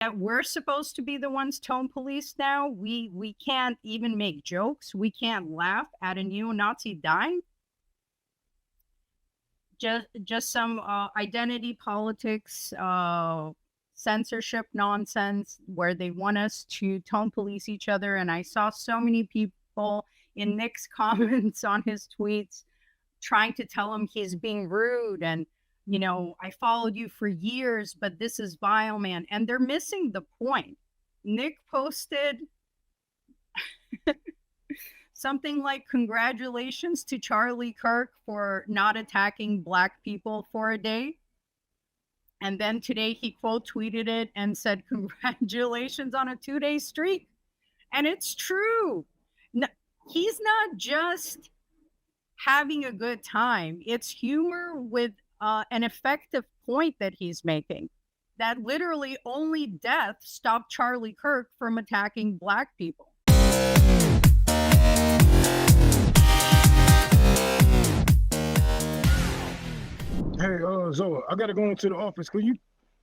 that we're supposed to be the ones tone police now. We can't even make jokes. We can't laugh at a neo-Nazi dying. Just some identity politics, censorship nonsense where they want us to tone police each other. And I saw so many people in Nick's comments on his tweets trying to tell him he's being rude and, I followed you for years, but this is vile, man. And they're missing the point. Nick posted something like, congratulations to Charlie Kirk for not attacking Black people for a day. And then today he quote tweeted it and said, congratulations on a 2-day streak. And it's true. No, he's not just having a good time. It's humor with an effective point that he's making. That literally only death stopped Charlie Kirk from attacking Black people. Hey, Zoa, I gotta go into the office. Could you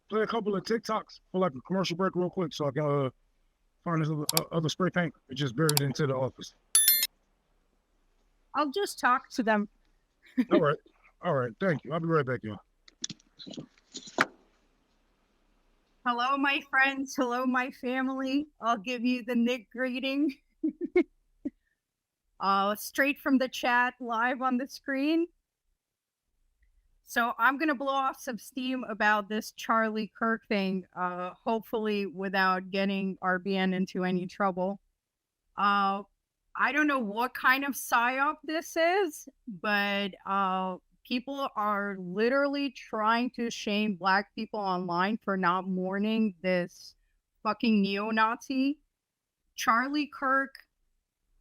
play a couple of TikToks for like a commercial break real quick so I can find this other spray paint and just bury it into the office? I'll just talk to them. All right. Thank you. I'll be right back, y'all. Hello, my friends. Hello, my family. I'll give you the Nick greeting. Straight from the chat, live on the screen. So I'm going to blow off some steam about this Charlie Kirk thing, hopefully without getting RBN into any trouble. I don't know what kind of psyop this is, but people are literally trying to shame Black people online for not mourning this fucking neo-Nazi. Charlie Kirk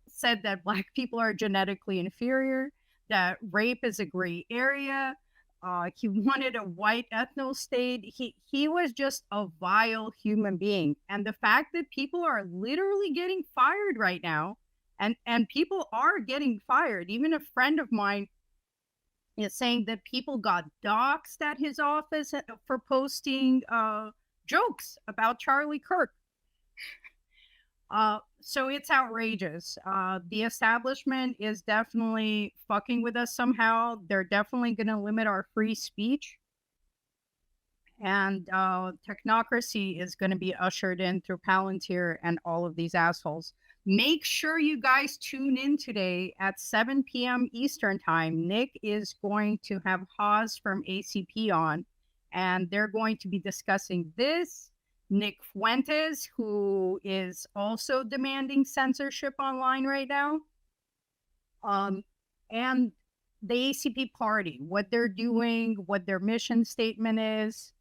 said that Black people are genetically inferior, that rape is a gray area. He wanted a white ethno-state. He was just a vile human being. And the fact that people are literally getting fired right now, and people are getting fired. Even a friend of mine is saying that people got doxxed at his office for posting jokes about Charlie Kirk. So it's outrageous. The establishment is definitely fucking with us somehow. They're definitely going to limit our free speech. And technocracy is going to be ushered in through Palantir and all of these assholes. Make sure you guys tune in today at 7 p.m. Eastern time. Nick is going to have Haas from ACP on, and they're going to be discussing this. Nick Fuentes, who is also demanding censorship online right now, and the ACP party, what they're doing, what their mission statement is,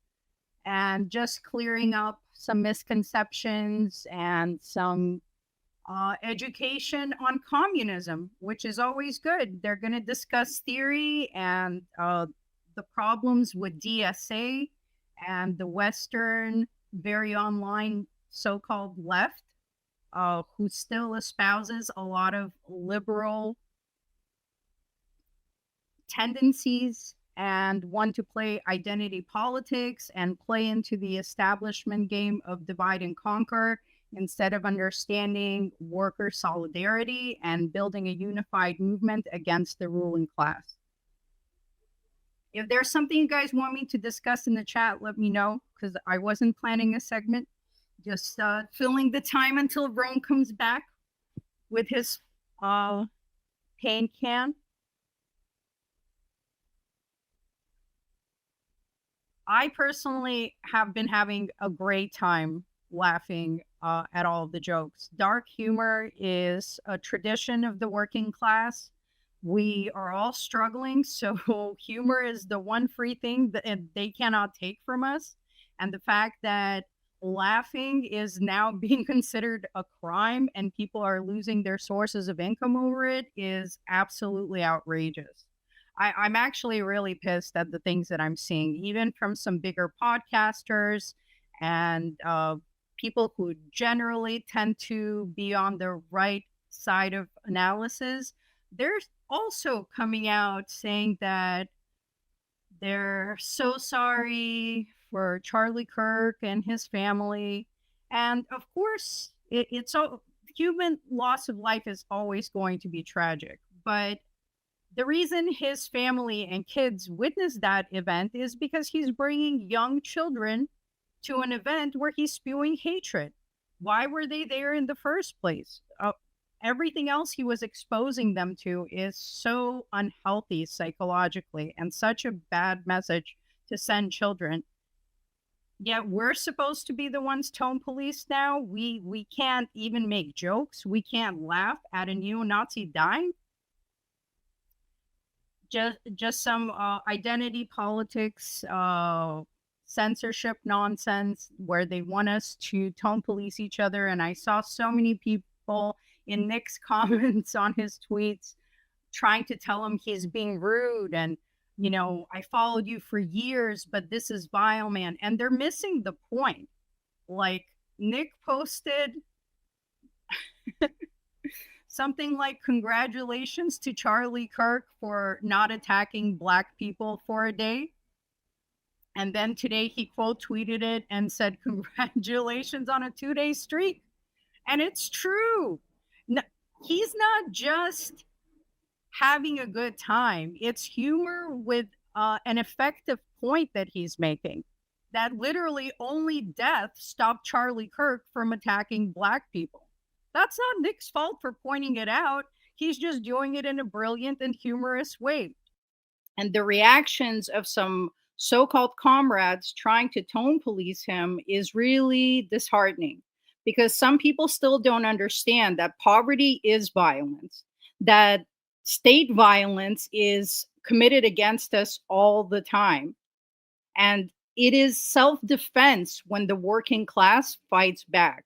and just clearing up some misconceptions and some education on communism, which is always good. They're going to discuss theory and the problems with DSA and the Western, very online so-called left, who still espouses a lot of liberal tendencies and want to play identity politics and play into the establishment game of divide and conquer instead of understanding worker solidarity and building a unified movement against the ruling class. If there's something you guys want me to discuss in the chat, let me know, because I wasn't planning a segment. Just filling the time until Rome comes back with his paint can. I personally have been having a great time laughing at all of the jokes. Dark humor is a tradition of the working class. We are all struggling, so humor is the one free thing that they cannot take from us. And the fact that laughing is now being considered a crime and people are losing their sources of income over it is absolutely outrageous. I'm actually really pissed at the things that I'm seeing, even from some bigger podcasters and people who generally tend to be on the right side of analysis. They're also coming out saying that they're so sorry for Charlie Kirk and his family. And of course, it's so human loss of life is always going to be tragic. But the reason his family and kids witnessed that event is because he's bringing young children to an event where he's spewing hatred. Why were they there in the first place? Everything else he was exposing them to is so unhealthy psychologically and such a bad message to send children. Yet we're supposed to be the ones tone police now. We can't even make jokes. We can't laugh at a neo-Nazi dying. Just some identity politics, censorship nonsense where they want us to tone police each other. And I saw so many people in Nick's comments on his tweets trying to tell him he's being rude and, you know, I followed you for years, but this is vile, man. And they're missing the point. Like, Nick posted something like, congratulations to Charlie Kirk for not attacking Black people for a day. And then today he quote tweeted it and said, congratulations on a 2-day streak. And it's true. No, he's not just having a good time. It's humor with an effective point that he's making. That literally only death stopped Charlie Kirk from attacking Black people. That's not Nick's fault for pointing it out. He's just doing it in a brilliant and humorous way. And the reactions of some so-called comrades trying to tone police him is really disheartening, because some people still don't understand that poverty is violence, that state violence is committed against us all the time. And it is self-defense when the working class fights back.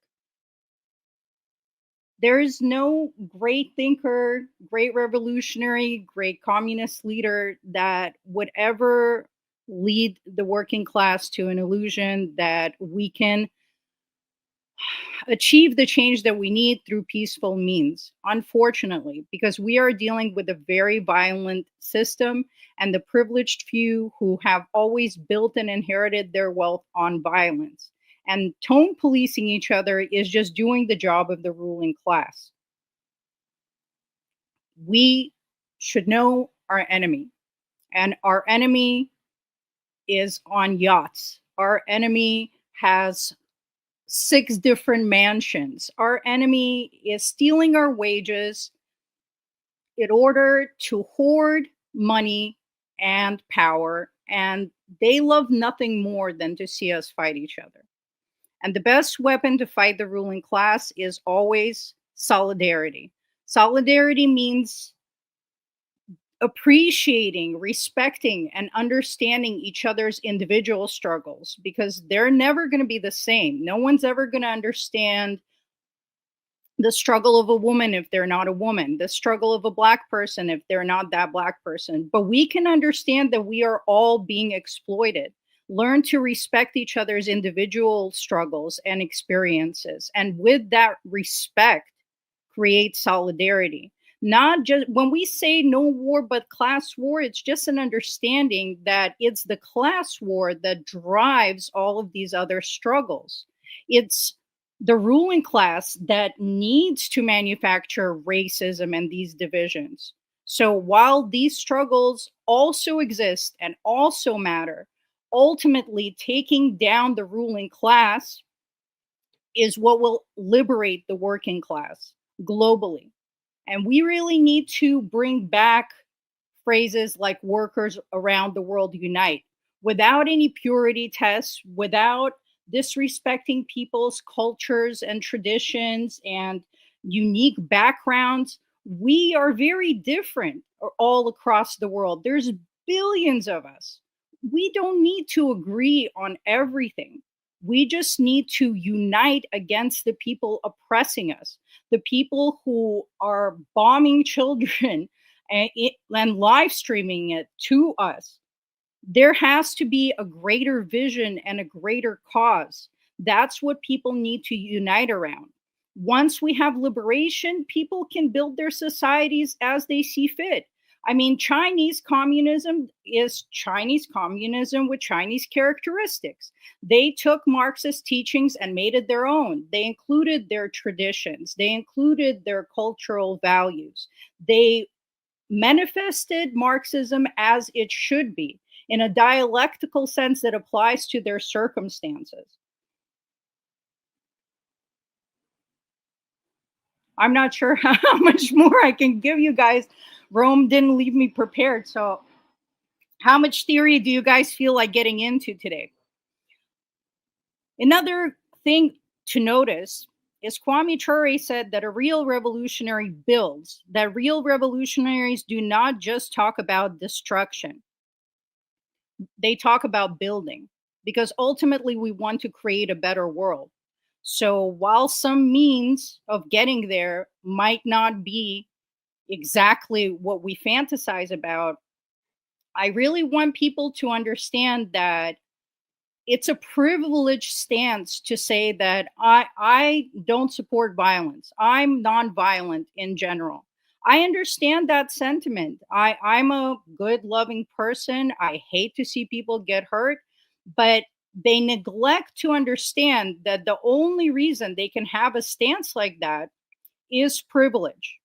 There is no great thinker, great revolutionary, great communist leader that would ever lead the working class to an illusion that we can achieve the change that we need through peaceful means, unfortunately, because we are dealing with a very violent system and the privileged few who have always built and inherited their wealth on violence. And tone policing each other is just doing the job of the ruling class. We should know our enemy, and our enemy is on yachts. Our enemy has 6 different mansions. Our enemy is stealing our wages in order to hoard money and power, and they love nothing more than to see us fight each other. And the best weapon to fight the ruling class is always solidarity. Solidarity means appreciating, respecting, and understanding each other's individual struggles, because they're never going to be the same. No one's ever going to understand the struggle of a woman if they're not a woman, the struggle of a Black person if they're not that Black person. But we can understand that we are all being exploited. Learn to respect each other's individual struggles and experiences. And with that respect, create solidarity. Not just when we say no war but class war, it's just an understanding that it's the class war that drives all of these other struggles. It's the ruling class that needs to manufacture racism and these divisions. So while these struggles also exist and also matter, ultimately taking down the ruling class is what will liberate the working class globally. And we really need to bring back phrases like workers around the world unite, without any purity tests, without disrespecting people's cultures and traditions and unique backgrounds. We are very different all across the world. There's billions of us. We don't need to agree on everything. We just need to unite against the people oppressing us, the people who are bombing children and live streaming it to us. There has to be a greater vision and a greater cause. That's what people need to unite around. Once we have liberation, people can build their societies as they see fit. I mean, Chinese communism is Chinese communism with Chinese characteristics. They took Marxist teachings and made it their own. They included their traditions, they included their cultural values. They manifested Marxism as it should be, in a dialectical sense that applies to their circumstances. I'm not sure how much more I can give you guys. Rome didn't leave me prepared. So, how much theory do you guys feel like getting into today? Another thing to notice is Kwame Ture said that a real revolutionary builds, that real revolutionaries do not just talk about destruction, they talk about building, because ultimately we want to create a better world. So while some means of getting there might not be exactly what we fantasize about, I really want people to understand that it's a privileged stance to say that I don't support violence. I'm nonviolent in general. I understand that sentiment. I'm a good, loving person. I hate to see people get hurt, but they neglect to understand that the only reason they can have a stance like that is privilege.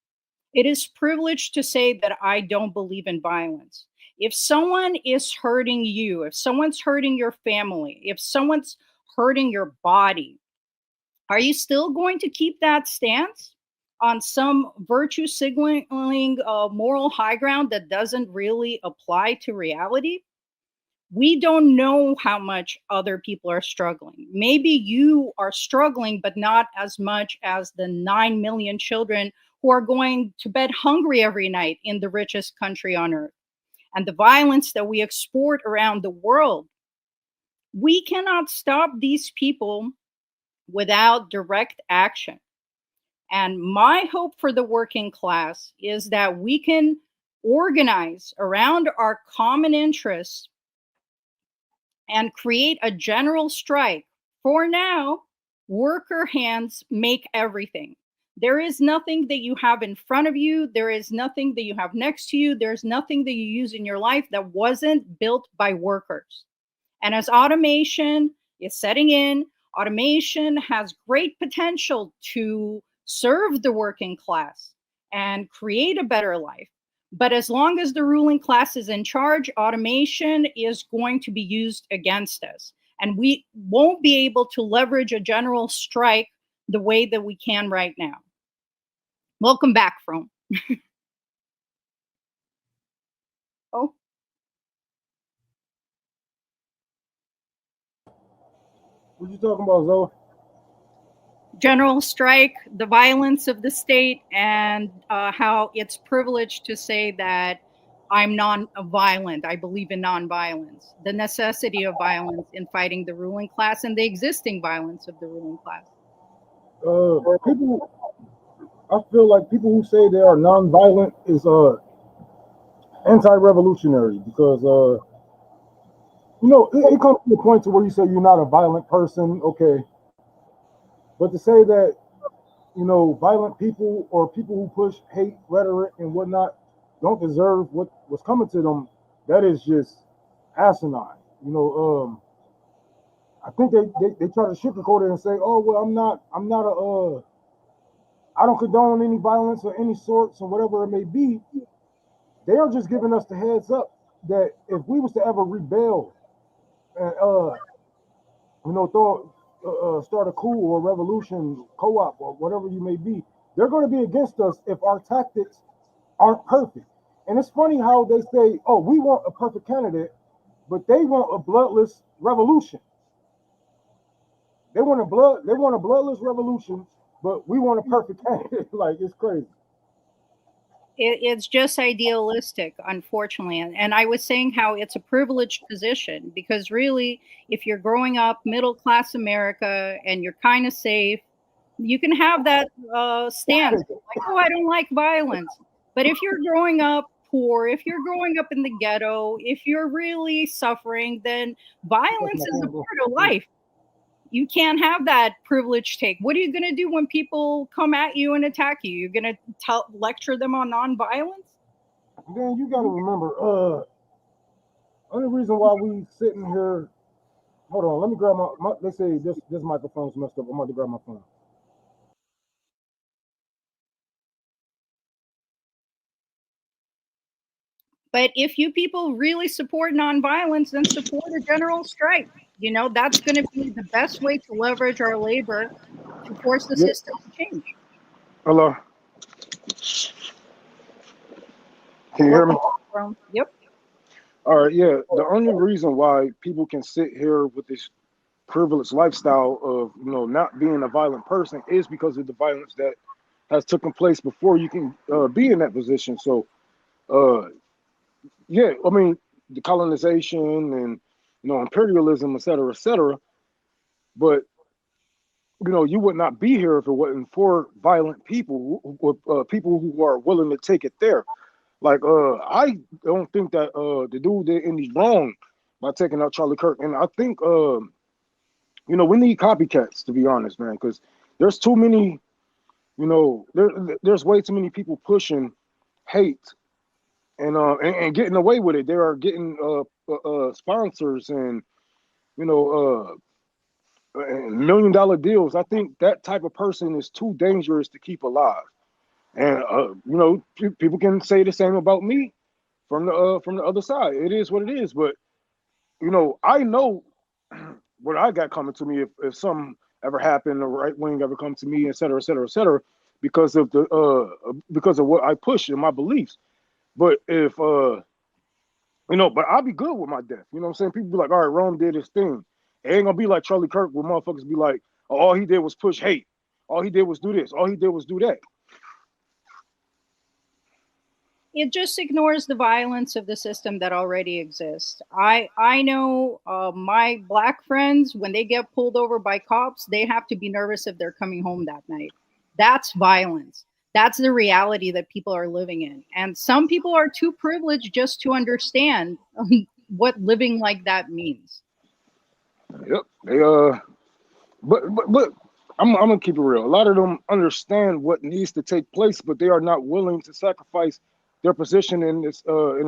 It is privilege to say that I don't believe in violence. If someone is hurting you, if someone's hurting your family, if someone's hurting your body, are you still going to keep that stance on some virtue signaling moral high ground that doesn't really apply to reality? We don't know how much other people are struggling. Maybe you are struggling, but not as much as the 9 million children who are going to bed hungry every night in the richest country on earth. And the violence that we export around the world, we cannot stop these people without direct action. And my hope for the working class is that we can organize around our common interests and create a general strike. For now, worker hands make everything. There is nothing that you have in front of you. There is nothing that you have next to you. There's nothing that you use in your life that wasn't built by workers. And as automation is setting in, automation has great potential to serve the working class and create a better life. But as long as the ruling class is in charge, automation is going to be used against us. And we won't be able to leverage a general strike the way that we can right now. Welcome back, From. Oh, What you talking about, Zoe? general strike, the violence of the state, and how it's privileged to say that I'm non-violent. I believe in non-violence. The necessity of violence in fighting the ruling class and the existing violence of the ruling class. People, I feel like people who say they are non-violent is anti-revolutionary because it comes to the point to where you say you're not a violent person, okay, but to say that violent people or people who push hate rhetoric and whatnot don't deserve what's coming to them, that is just asinine. I think they try to sugarcoat it and say, oh well, I'm not I don't condone any violence of any sorts or whatever it may be. They are just giving us the heads up that if we was to ever rebel and start a coup or a revolution, co-op or whatever you may be, they're going to be against us if our tactics aren't perfect. And it's funny how they say, "Oh, we want a perfect candidate," but they want a bloodless revolution. They want a bloodless revolution, but we want a perfect candidate. Like, it's crazy. It's just idealistic, unfortunately. And I was saying how it's a privileged position because really, if you're growing up middle class America and you're kind of safe, you can have that stance like, oh, I don't like violence. But if you're growing up poor, if you're growing up in the ghetto, if you're really suffering, then violence is a part of life. You can't have that privileged take. What are you going to do when people come at you and attack you? You're going to lecture them on nonviolence? then you got to remember, only reason why we sitting here. Hold on, let me grab my they say this microphone's messed up. I'm about to grab my phone. But if you people really support nonviolence, then support a general strike. You know, that's going to be the best way to leverage our labor to force the Yeah. system to change. Hello. Can you hear me? Welcome. Yep. All right. Yeah. The only reason why people can sit here with this privileged lifestyle of not being a violent person is because of the violence that has taken place before you can be in that position. So, uh, yeah. I mean, the colonization and imperialism, et cetera, et cetera. But you would not be here if it wasn't for violent people, people who are willing to take it there. Like, I don't think that the dude did any wrong by taking out Charlie Kirk, and I think we need copycats, to be honest, man, because there's too many. There's way too many people pushing hate and getting away with it. They are getting sponsors and you know $1 million deals. I think that type of person is too dangerous to keep alive. And people can say the same about me from the other side. It is what it is. But I know what I got coming to me if something ever happened, the right wing ever come to me, et cetera, et cetera, et cetera, because of what I push and my beliefs. But if but I'll be good with my death. You know what I'm saying? People be like, all right, Rome did his thing. It ain't gonna be like Charlie Kirk where motherfuckers be like, oh, all he did was push hate. All he did was do this. All he did was do that. It just ignores the violence of the system that already exists. I know my black friends, when they get pulled over by cops, they have to be nervous if they're coming home that night. That's violence. That's the reality that people are living in, and some people are too privileged just to understand what living like that means. Yep. They but I'm gonna keep it real. A lot of them understand what needs to take place, but they are not willing to sacrifice their position in this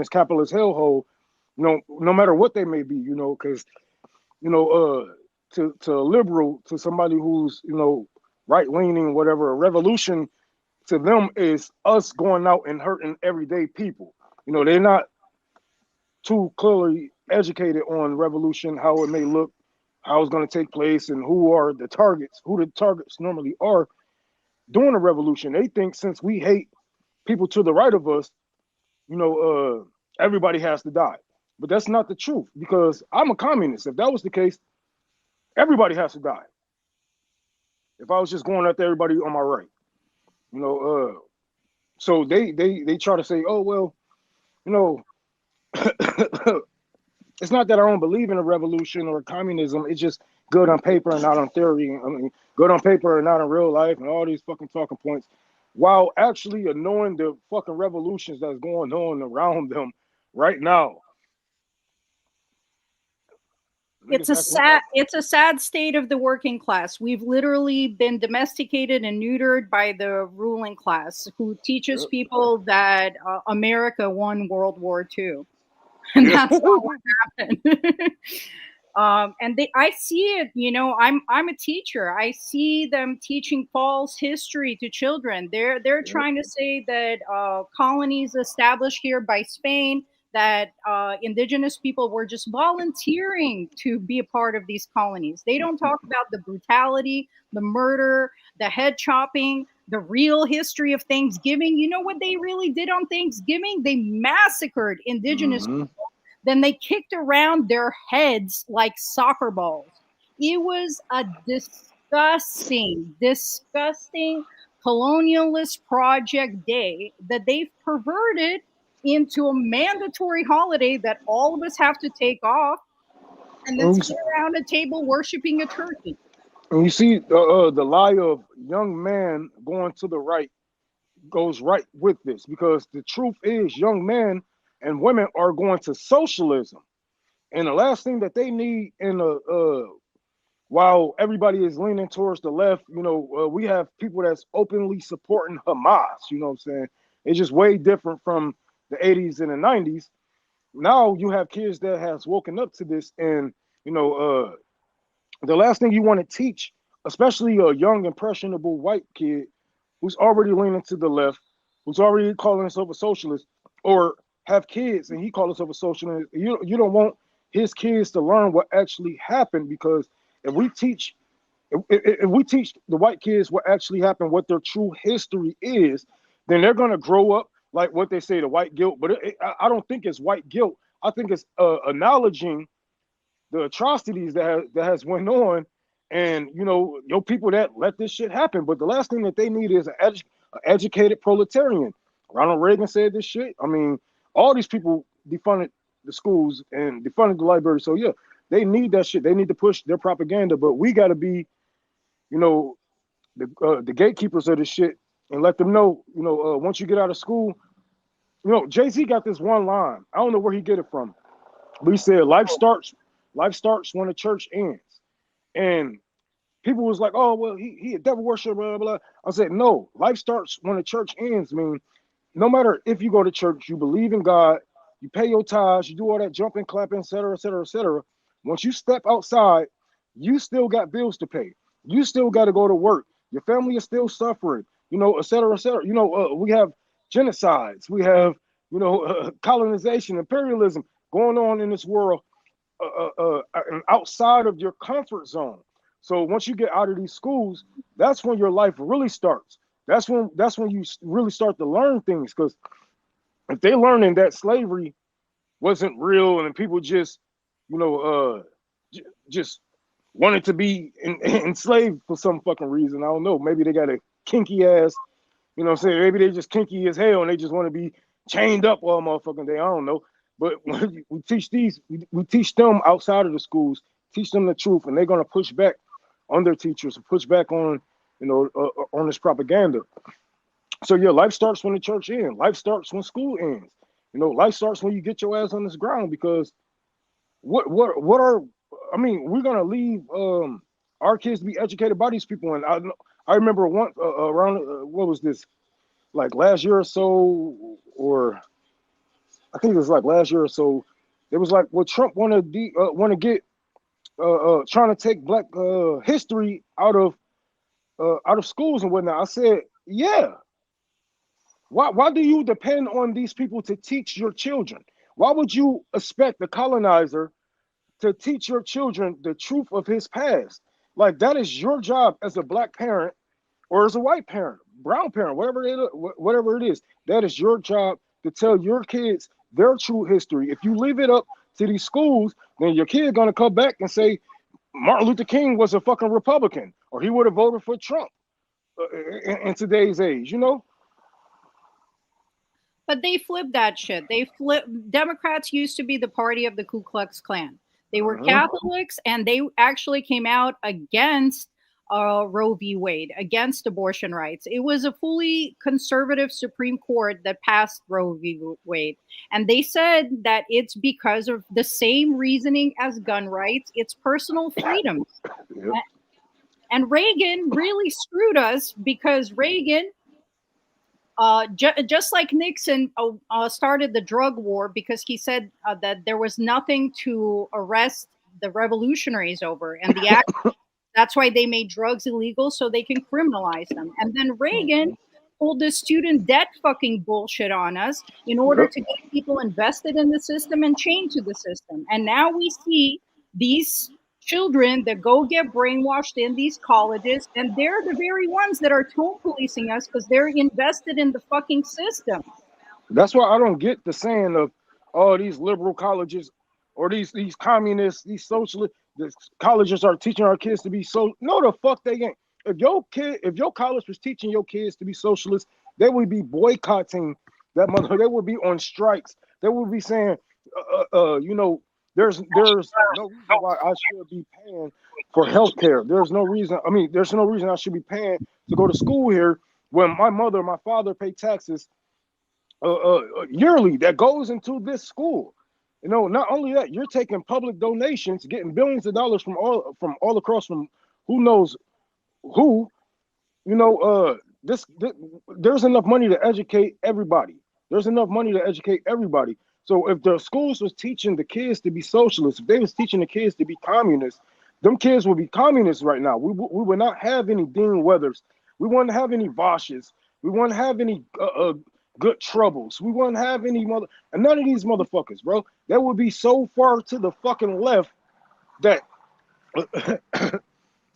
capitalist hellhole. No matter what they may be. Because you know, to a liberal, to somebody who's right leaning, whatever, a revolution to them is us going out and hurting everyday people. They're not too clearly educated on revolution, how it may look, how it's going to take place, and who the targets normally are during a revolution. They think since we hate people to the right of us, everybody has to die. But that's not the truth because I'm a communist. If that was the case, everybody has to die. If I was just going after everybody on my right, you know, so they try to say, oh well, you know, it's not that I don't believe in a revolution or communism. It's just good on paper and not on theory. I mean, good on paper and not in real life, and all these fucking talking points, while actually knowing the fucking revolutions that's going on around them right now. It's a sad state of the working class. We've literally been domesticated and neutered by the ruling class, who teaches people that America won World War II, and that's not what happened. I see it. I'm a teacher. I see them teaching false history to children. They're trying to say that colonies established here by Spain, that indigenous people were just volunteering to be a part of these colonies. They don't talk about the brutality, the murder, the head chopping, the real history of Thanksgiving. You know what they really did on Thanksgiving? They massacred indigenous people. Then they kicked around their heads like soccer balls. It was a disgusting, disgusting colonialist project day that they've perverted into a mandatory holiday that all of us have to take off and then sit around a table worshiping a turkey. And you see the lie of young man going to the right goes right with this because the truth is young men and women are going to socialism. And the last thing that they need while everybody is leaning towards the left, we have people that's openly supporting Hamas. You know what I'm saying? It's just way different from the 80s and the 90s. Now you have kids that has woken up to this, and you know, the last thing you want to teach, especially a young impressionable white kid who's already leaning to the left, who's already calling himself a socialist, or have kids and he calls himself a socialist. You don't want his kids to learn what actually happened, because if we teach if we teach the white kids what actually happened, what their true history is, then they're gonna grow up like what they say, the white guilt. But I don't think it's white guilt. I think it's acknowledging the atrocities that has went on, and you know, your people that let this shit happen. But the last thing that they need is an educated proletarian. Ronald Reagan said this shit. I mean, all these people defunded the schools and defunded the library. So yeah, they need that shit. They need to push their propaganda. But we got to be, you know, the gatekeepers of this shit, and let them know, you know, once you get out of school, you know, Jay-Z got this one line. I don't know where he get it from. But he said, life starts when the church ends. And people was like, oh, well, he a devil worshiper, blah, blah. I said, no, life starts when the church ends. I mean, no matter if you go to church, you believe in God, you pay your tithes, you do all that jumping, clapping, et cetera, et cetera, et cetera. Once you step outside, you still got bills to pay. You still got to go to work. Your family is still suffering, you know, et cetera, et cetera. You know, we have genocides. We have, you know, colonization, imperialism going on in this world, outside of your comfort zone. So once you get out of these schools, that's when your life really starts. That's when you really start to learn things. Because if they learning that slavery wasn't real and people just, you know, just wanted to be enslaved for some fucking reason, I don't know. Maybe they got a kinky ass, you know what I'm saying? Maybe they just kinky as hell and they just want to be chained up all motherfucking day. I don't know. But when we teach we teach them outside of the schools, teach them the truth, and they're gonna push back on their teachers and push back on, you know, on this propaganda. So yeah, life starts when the church ends. Life starts when school ends. You know, life starts when you get your ass on this ground. Because what are, I mean, we're gonna leave our kids to be educated by these people. And I remember one around what was this, like last year or so, or I think it was like last year or so. It was like, well, Trump want to get trying to take Black history out of schools and whatnot. I said, yeah. Why do you depend on these people to teach your children? Why would you expect the colonizer to teach your children the truth of his past? Like, that is your job as a Black parent, or as a white parent, brown parent, whatever it is. That is your job to tell your kids their true history. If you leave it up to these schools, then your kid gonna come back and say Martin Luther King was a fucking Republican, or he would have voted for Trump in today's age, you know? But they flipped that shit. Democrats used to be the party of the Ku Klux Klan. They were Catholics, and they actually came out against Roe v. Wade, against abortion rights. It was a fully conservative Supreme Court that passed Roe v. Wade. And they said that it's because of the same reasoning as gun rights, it's personal freedom. Yep. And Reagan really screwed us, because Reagan, just like Nixon, started the drug war because he said that there was nothing to arrest the revolutionaries over, and that's why they made drugs illegal, so they can criminalize them. And then Reagan pulled the student debt fucking bullshit on us in order to get people invested in the system and chained to the system. And now we see these children that go get brainwashed in these colleges, and they're the very ones that are tone policing us because they're invested in the fucking system. That's why I don't get the saying of, oh, these liberal colleges or these communists, these socialist colleges are teaching our kids to be so. No, the fuck they ain't. If your college was teaching your kids to be socialists, they would be boycotting that mother. They would be on strikes. They would be saying, you know, there's no reason why I should be paying for healthcare. There's no reason. I mean, there's no reason I should be paying to go to school here when my mother, my father pay taxes yearly that goes into this school. You know, not only that, you're taking public donations, getting billions of dollars from all across, from who knows who. You know, there's enough money to educate everybody. There's enough money to educate everybody. So if the schools was teaching the kids to be socialists, if they was teaching the kids to be communists, them kids would be communists right now. We would not have any Dean Weathers. We wouldn't have any Voshes. We wouldn't have any good troubles. We wouldn't have any and none of these motherfuckers, bro. That would be so far to the fucking left that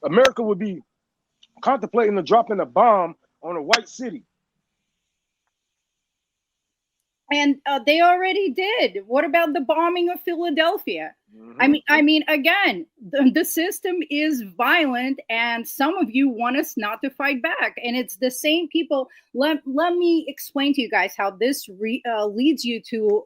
America would be contemplating of dropping a bomb on a white city. And they already did. What about the bombing of Philadelphia? Mm-hmm. I mean, again, the system is violent, and some of you want us not to fight back. And it's the same people. Let me explain to you guys how this leads you to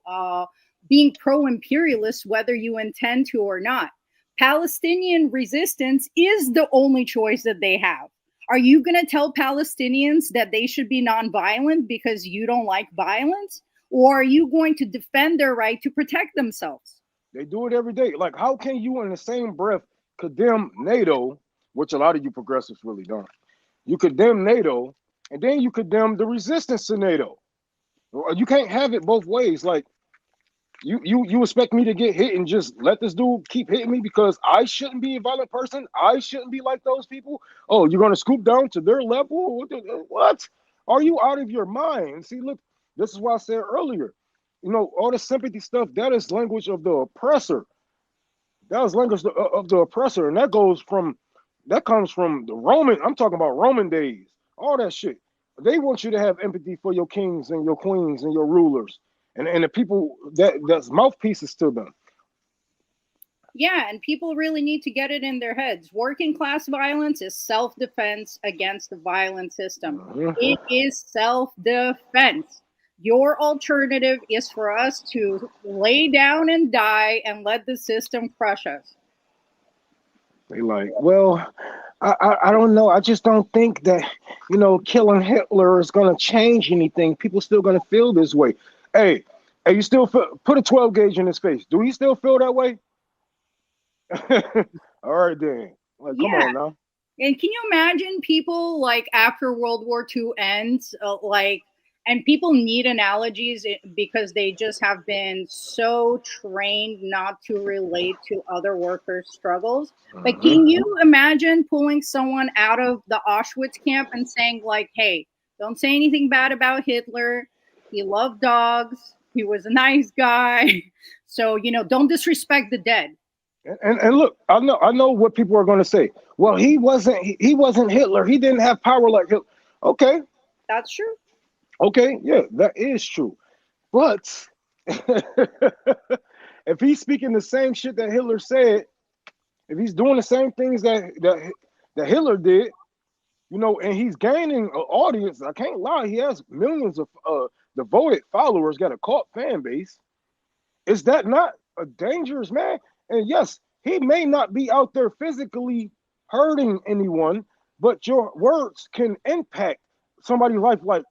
being pro-imperialist, whether you intend to or not. Palestinian resistance is the only choice that they have. Are you going to tell Palestinians that they should be nonviolent because you don't like violence? Or are you going to defend their right to protect themselves? They do it every day. Like, how can you in the same breath condemn NATO, which a lot of you progressives really don't? You condemn NATO, and then you condemn the resistance to NATO. You can't have it both ways. Like, you expect me to get hit and just let this dude keep hitting me because I shouldn't be a violent person? I shouldn't be like those people? Oh, you're going to scoop down to their level? What? Are you out of your mind? See, look, this is why I said earlier, you know, all the sympathy stuff, that is language of the oppressor. That is language of the oppressor. And that comes from the Roman, I'm talking about Roman days, all that shit. They want you to have empathy for your kings and your queens and your rulers and the people that's mouthpieces to them. Yeah, and people really need to get it in their heads. Working class violence is self-defense against the violent system. Mm-hmm. It is self-defense. Your alternative is for us to lay down and die and let the system crush us. They like, well, I don't know. I just don't think that, you know, killing Hitler is going to change anything. People still going to feel this way. Hey, you still put a 12 gauge in his face. Do you still feel that way? All right, then. Like, come on now. And can you imagine people like after World War II ends, and people need analogies because they just have been so trained not to relate to other workers' struggles. But can you imagine pulling someone out of the Auschwitz camp and saying like, hey, don't say anything bad about Hitler. He loved dogs. He was a nice guy. So, you know, don't disrespect the dead. And look, I know what people are going to say. Well, he wasn't Hitler. He didn't have power like Hitler. Okay. That's true. Okay, yeah, that is true. But if he's speaking the same shit that Hitler said, if he's doing the same things that Hitler did, you know, and he's gaining an audience, I can't lie, he has millions of devoted followers, got a cult fan base. Is that not a dangerous man? And yes, he may not be out there physically hurting anyone, but your words can impact somebody's life. Like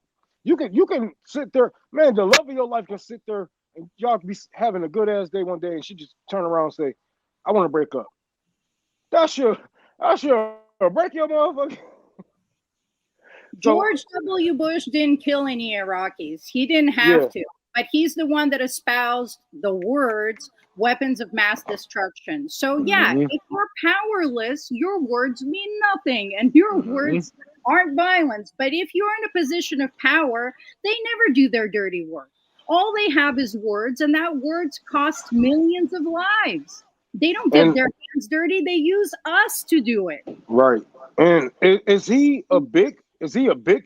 you can sit there, man, the love of your life can sit there and y'all can be having a good ass day one day and she just turn around and say, I want to break up. I should break your motherfucker. George W. Bush didn't kill any Iraqis. He didn't have to. But he's the one that espoused the words weapons of mass destruction. So yeah, if you're powerless, your words mean nothing and your words aren't violence. But if you're in a position of power, they never do their dirty work. All they have is words, and that words cost millions of lives. They don't get their hands dirty. They use us to do it. Right. And is he a big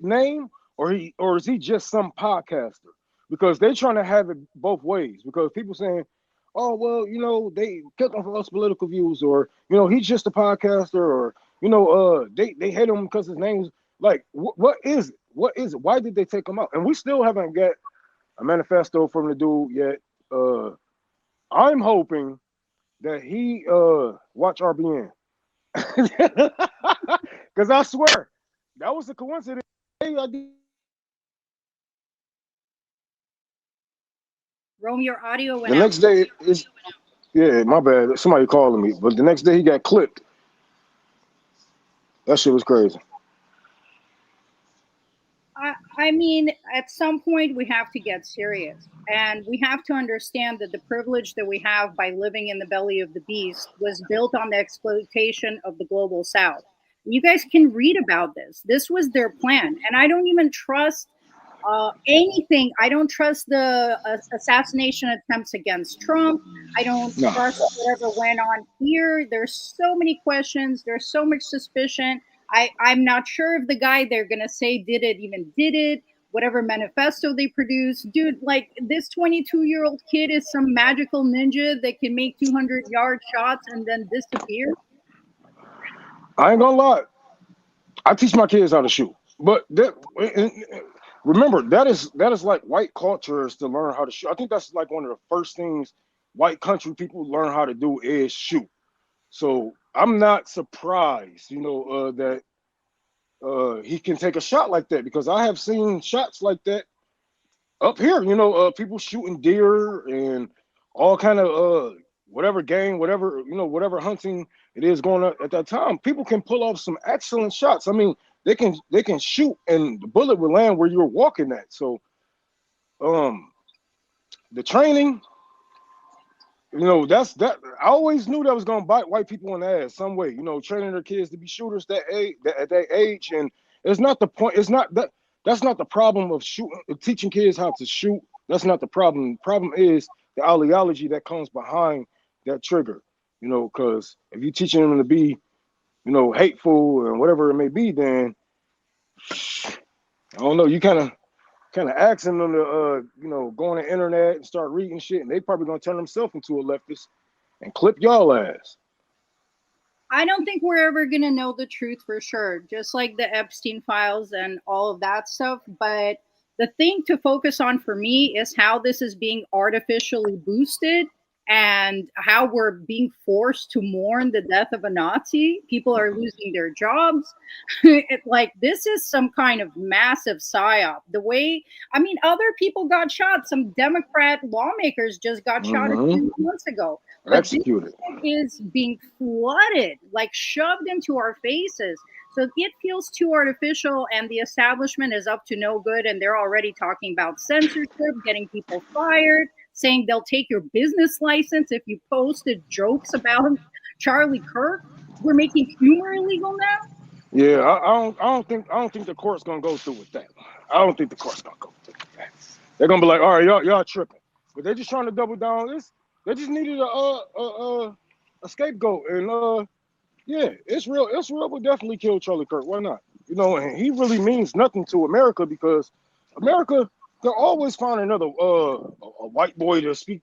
name or is he just some podcaster? Because they're trying to have it both ways. Because people saying, oh, well, you know, they took him for us political views, or, you know, he's just a podcaster, or, you know, they hate him because his name's like, what is it? What is it? Why did they take him out? And we still haven't got a manifesto from the dude yet. I'm hoping that he watch RBN. Because I swear, that was a coincidence. Rome, your audio went out. The next day is, yeah, my bad. Somebody calling me. But the next day he got clipped. That shit was crazy. I mean, at some point we have to get serious, and we have to understand that the privilege that we have by living in the belly of the beast was built on the exploitation of the global south. You guys can read about this. This was their plan, and I don't even trust anything. I don't trust the assassination attempts against Trump. I don't No. trust whatever went on here. There's so many questions. There's so much suspicion. I'm not sure if the guy they're gonna say did it even did it. Whatever manifesto they produce, dude, like this 22-year-old kid is some magical ninja that can make 200-yard shots and then disappear. I ain't gonna lie. I teach my kids how to shoot, but remember that is like white culture is to learn how to shoot. I think that's like one of the first things white country people learn how to do is shoot. So I'm not surprised, that he can take a shot like that because I have seen shots like that up here. People shooting deer and all kind of whatever game, whatever hunting it is going on at that time. People can pull off some excellent shots. I mean, they can shoot and the bullet will land where you're walking at. So, the training. That's that. I always knew that was gonna bite white people in the ass some way. Training their kids to be shooters at that age, and it's not the point. It's not that. That's not the problem of shooting. Teaching kids how to shoot. That's not the problem. The problem is the ideology that comes behind that trigger. Because if you're teaching them to be, hateful and whatever it may be, then I don't know. You kind of asking them to go on the internet and start reading shit, and they probably gonna turn themselves into a leftist and clip y'all ass. I don't think we're ever going to know the truth for sure, just like the Epstein files and all of that stuff. But the thing to focus on for me is how this is being artificially boosted and how we're being forced to mourn the death of a Nazi. People are losing their jobs. Like, this is some kind of massive psyop. The way, I mean, other people got shot. Some Democrat lawmakers just got shot a few months ago. But Executed. This is being flooded, like shoved into our faces. So it feels too artificial, and the establishment is up to no good. And they're already talking about censorship, getting people fired, saying they'll take your business license if you posted jokes about Charlie Kirk. We're making humor illegal now. Yeah, I don't think the court's gonna go through with that. I don't think the court's gonna go through with that. They're gonna be like, all right, y'all tripping, but they're just trying to double down. They just needed a scapegoat, and yeah, it's real. Will definitely kill Charlie Kirk. Why not? And he really means nothing to America because America, they'll always find another a white boy to speak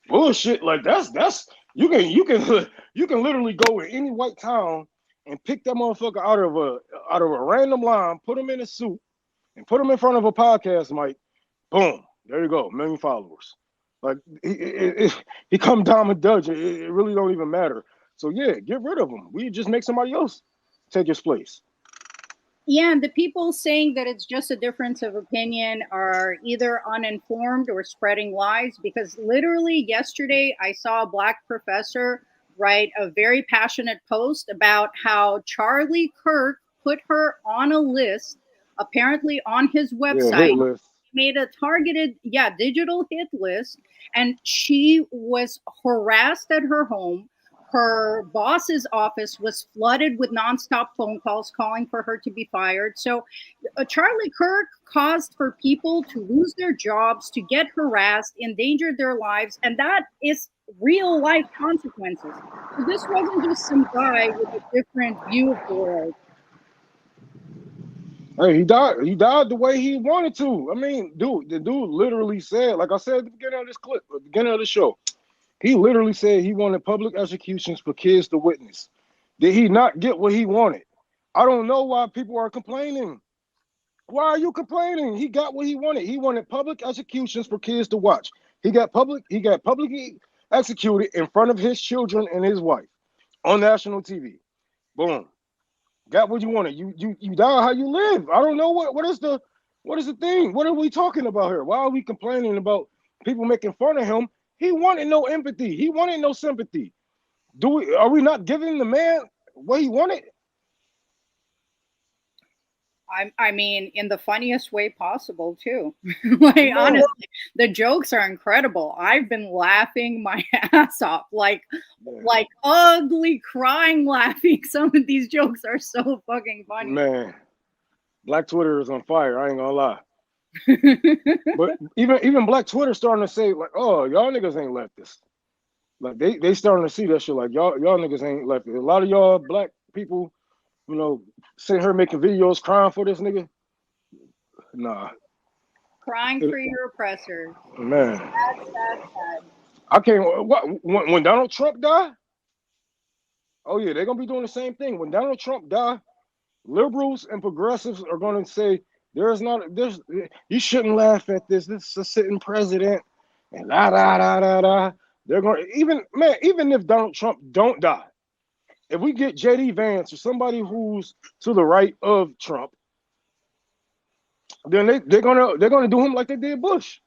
bullshit. Like that's you can literally go in any white town and pick that motherfucker out of a random line, put him in a suit, and put him in front of a podcast mic. Boom, there you go, 1 million followers. Like he come down and dodge it. It really don't even matter. So yeah, get rid of him. We just make somebody else take his place. Yeah, and the people saying that it's just a difference of opinion are either uninformed or spreading lies, because literally yesterday I saw a black professor write a very passionate post about how Charlie Kirk put her on a list, apparently on his website. Hit list. Made a targeted, digital hit list, and she was harassed at her home. Her boss's office was flooded with nonstop phone calls calling for her to be fired. So Charlie Kirk caused for people to lose their jobs, to get harassed, endangered their lives, and that is real life consequences. So this wasn't just some guy with a different view of the world. Hey, he died. He died the way he wanted to. I mean, the dude literally said, like I said at the beginning of this clip, at the beginning of the show, he literally said he wanted public executions for kids to witness. Did he not get what he wanted? I don't know why people are complaining. Why are you complaining? He got what he wanted. He wanted public executions for kids to watch. He got publicly executed in front of his children and his wife on national TV. Boom. Got what you wanted. You die how you live. I don't know what is the thing? What are we talking about here? Why are we complaining about people making fun of him? He wanted no empathy. He wanted no sympathy. Are we not giving the man what he wanted? I mean, in the funniest way possible, too. Like, Man, honestly, the jokes are incredible. I've been laughing my ass off, like ugly crying laughing. Some of these jokes are so fucking funny. Man, Black Twitter is on fire. I ain't gonna lie. But even Black Twitter starting to say like, oh, y'all niggas ain't leftists. Like they starting to see that shit. Like y'all niggas ain't leftists. A lot of y'all black people, you know, sitting here making videos crying for this nigga. Nah, Crying It- for your oppressors. man, Sad. I can't. What when Donald Trump died? Oh yeah, they're gonna be doing the same thing. When Donald Trump died, liberals and progressives are gonna say there's you shouldn't laugh at this. This is a sitting president and da da da da da. They're gonna even if Donald Trump don't die, if we get JD Vance or somebody who's to the right of Trump, then they're gonna do him like they did Bush.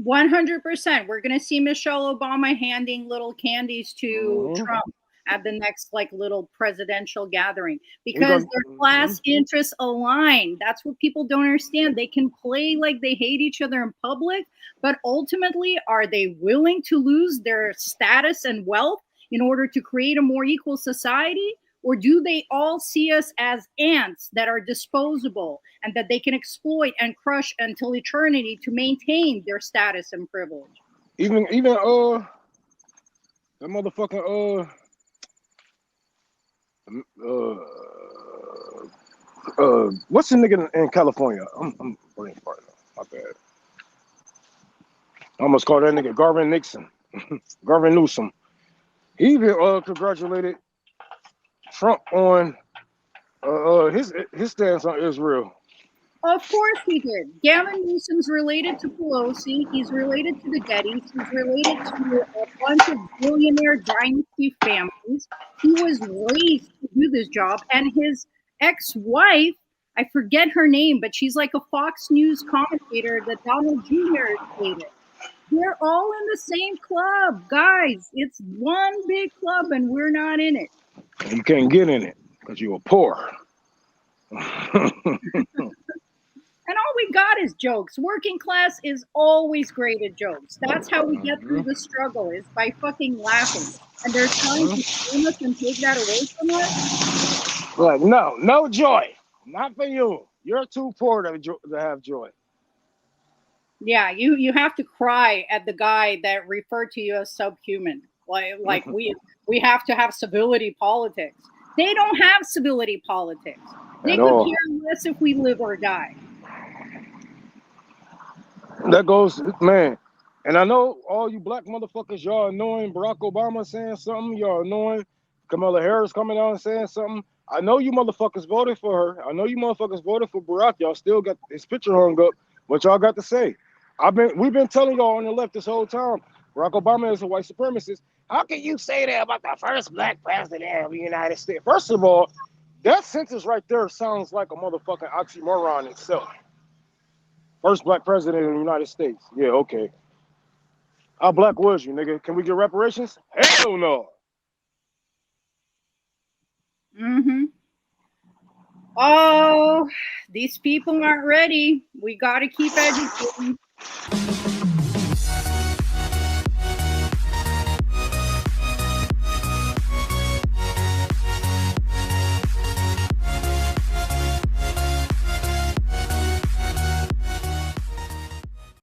100%. We're going to see Michelle Obama handing little candies to Mhm. Trump at the next like little presidential gathering He because gonna, their class interests align. That's what people don't understand. They can play like they hate each other in public, but ultimately, are they willing to lose their status and wealth in order to create a more equal society? Or do they all see us as ants that are disposable and that they can exploit and crush until eternity to maintain their status and privilege? even that motherfucking what's the nigga in California? I'm brain farting. My bad. I almost called that nigga Garvin Nixon. Garvin Newsom. He even congratulated Trump on his stance on Israel. Of course he did. Gavin Newsom's related to Pelosi. He's related to the Gettys. He's related to a bunch of billionaire dynasty families. He was raised to do this job. And his ex-wife, I forget her name, but she's like a Fox News commentator that Donald Jr. dated. They're all in the same club, guys. It's one big club and we're not in it. You can't get in it because you were poor. And all we got is jokes. Working class is always great at jokes. That's how we get through the struggle, is by fucking laughing. And they're trying to shame us and take that away from us. Like, no joy. Not for you. You're too poor to have joy. Yeah, you have to cry at the guy that referred to you as subhuman. Like we have to have civility politics. They don't have civility politics. They At could all. care less if we live or die. That goes, man. And I know all you black motherfuckers, y'all annoying Barack Obama saying something. Y'all annoying Kamala Harris coming out and saying something. I know you motherfuckers voted for her. I know you motherfuckers voted for Barack. Y'all still got his picture hung up. What y'all got to say? We've been telling y'all on the left this whole time. Barack Obama is a white supremacist. How can you say that about the first black president of the United States? First of all, that sentence right there sounds like a motherfucking oxymoron itself. First black president in the United States. Yeah, okay. How black was you, nigga? Can we get reparations? Hell no. Mm-hmm. Oh, these people aren't ready. We got to keep educating.